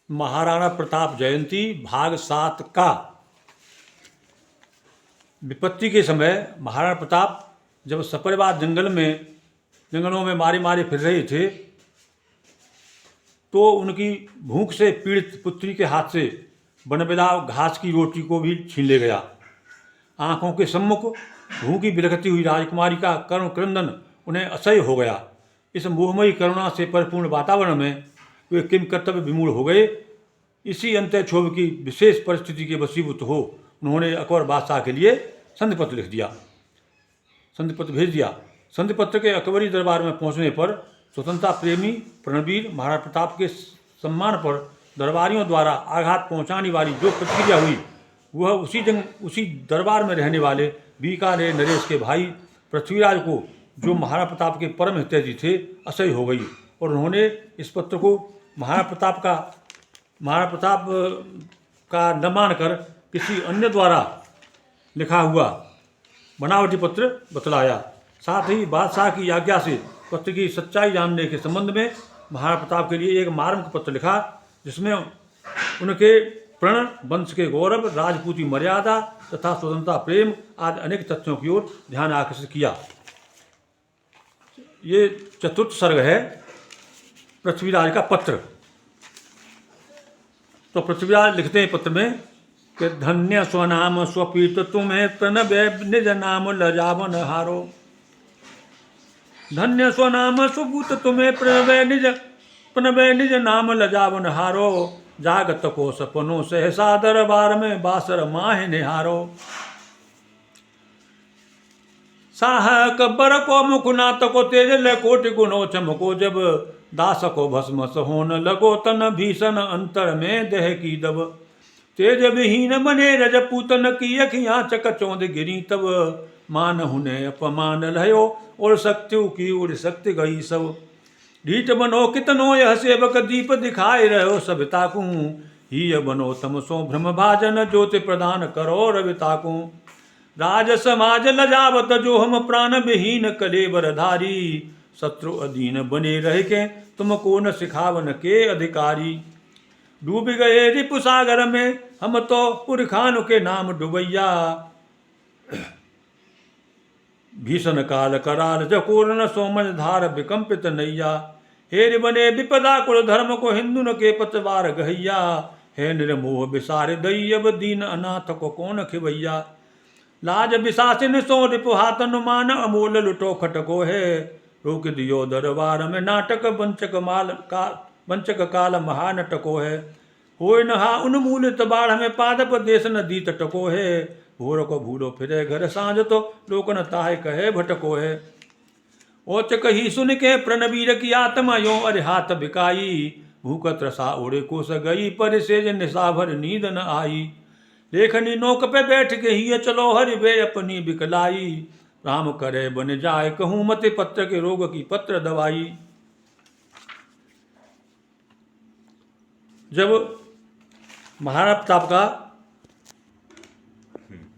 महाराणा प्रताप जयंती भाग 7 का। विपत्ति के समय महाराणा प्रताप जब सपरिवार जंगलों में मारे मारे फिर रहे थे तो उनकी भूख से पीड़ित पुत्री के हाथ से बनबिलाव घास की रोटी को भी छीन ले गया। आंखों के सम्मुख भूखी बिलखती हुई राजकुमारी का करुण क्रंदन उन्हें असह्य हो गया। इस मोहमयी करुणा से परिपूर्ण वातावरण में वे किम कर्तव्य विमूढ़ हो गए। इसी अंत्यक्षोभ की विशेष परिस्थिति के वशीभूत हो उन्होंने अकबर बादशाह के लिए संधिपत्र भेज दिया। संधिपत्र के अकबरी दरबार में पहुंचने पर स्वतंत्रता प्रेमी प्रणवीर महाराणा प्रताप के सम्मान पर दरबारियों द्वारा आघात पहुंचाने वाली जो प्रतिक्रिया हुई वह उसी दरबार में रहने वाले बीकानेर नरेश के भाई पृथ्वीराज को, जो महाराणा प्रताप के परम हितैषी थे, असह्य हो गई और उन्होंने इस पत्र को महाराणा प्रताप का न मानकर किसी अन्य द्वारा लिखा हुआ बनावटी पत्र बतलाया। साथ ही बादशाह की आज्ञा से पत्र की सच्चाई जानने के संबंध में महाराणा प्रताप के लिए एक मार्मिक पत्र लिखा, जिसमें उनके प्रण, वंश के गौरव, राजपूती मर्यादा तथा स्वतंत्रता प्रेम आदि अनेक तथ्यों की ओर ध्यान आकर्षित किया। ये चतुर्थ सर्ग है पृथ्वीराज का पत्र। तो पृथ्वीराज लिखते हैं पत्र में कि धन्य स्वनाम स्वपीत तुम्हें प्रणवे निज नाम लजावन हारो। धन्य स्वनाम स्वभूत तुम्हें प्रणवे निज नाम लजावन हारो। जागत को सपनों सहसा दरबार में बासर माह निहारो। साहक बर को मुखनाथ को तेज ले कोटि गुणो चमको। जब दास को भस्म होन लगो तन भीषण अंतर में देह की दब। तेज विहीन बने रजपूतन की अखियां चकचौंध गिरी। तब मान हुने अपमान लयो और शक्तियों की उड़ शक्ति गई सब। ढीठ बनो कितनो यह सेवक दीप दिखाए रहो सविता को। ही बनो तम सो भ्रम भाजन ज्योति प्रदान करो रविता को। राज समाज लजावत जो हम प्राण विहीन कलेबर धारी। शत्रु अधीन बने रह के तुमको न सिखावन के अधिकारी। डूब गए रिपु सागर में हम तो पुरखान के नाम डुबैया। भीषण काल कराल जकोर न सोमन धार विकंपित नैया। हेर बने विपदा कुल धर्म को हिंदू न के पतवार गहैया। हे निर्मोह विसार दैयब दीन अनाथ को कौन खिवैया। लाज विशासिन सो रिपु हाथ अनुमान अमोल लुटो खटको है। रोक दियो दरबार में नाटक वंचक काल महानटको है। होय नहा उन्मूलित बाढ़ में पादप देश नदी तटको है। भोर को भूलो फिरे घर सांझ तो लोकन ताहे कहे भटको है। ओच कही सुन के प्रणवीर की आत्मा यो अरे हाथ बिकाई। भूख त्रसा उड़े कोस गई पर सेज निशा भर नींद न आई। लेखनी नोक पे बैठ के ही चलो हरि वे अपनी बिकलाई। राम करे बन जाए कहूँ मत पत्र के रोग की पत्र दवाई।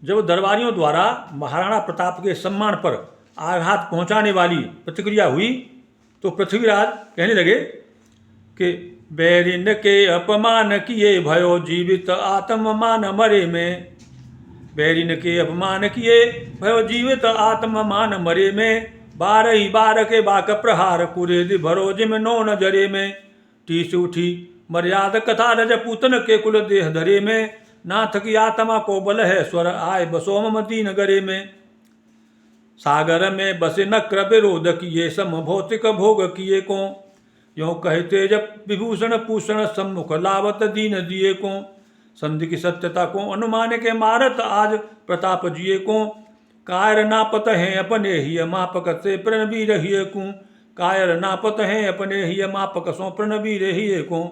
जब दरबारियों द्वारा महाराणा प्रताप के सम्मान पर आघात पहुंचाने वाली प्रतिक्रिया हुई तो पृथ्वीराज कहने लगे कि बैरिन के अपमान किए भयो जीवित आत्म मान मरे में। बैरिन के अपमान किए भयो जीवित आत्म मान मरे में। बारही बार के बाक प्रहार कुरेद भरो जिम नो नजरे में। टीस उठी मर्याद कथा रजपूतन के कुल देह धरे में। नाथ की आत्मा को बल है स्वर आय बसो ममती नगरे में। सागर में बसे नक्र विरोध किए सम भौतिक भोग किए को। यो कहते जब विभूषण पूषण सम्मुख लावत दीन दिए को। संधि की सत्यता को अनुमान के मारत आज प्रताप जिए को। कायर नापत हैं अपने ही मापक से प्रणवीर हिय को। कायर नापत हैं अपने ही मापक सो प्रणवीर हिय को।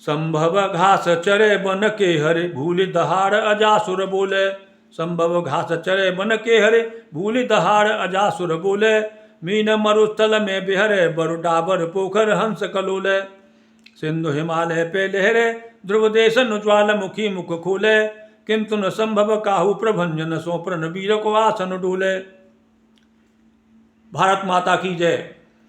संभव घास चरे बन के हरे भूल दहाड़ अजासुर बोले। संभव घास चरे बन के हरे भूल दहाड़ अजासुर बोले। मीन मरुस्थल में बिहरे बरु डाबर पोखर हंस कलोले। सिंधु हिमालय पे लहरे ध्रुव देशन ज्वालामुखी मुख खोले। किंतु न संभव काहू प्रभंजन सो प्रणवीर को आसन डूले। भारत माता की जय।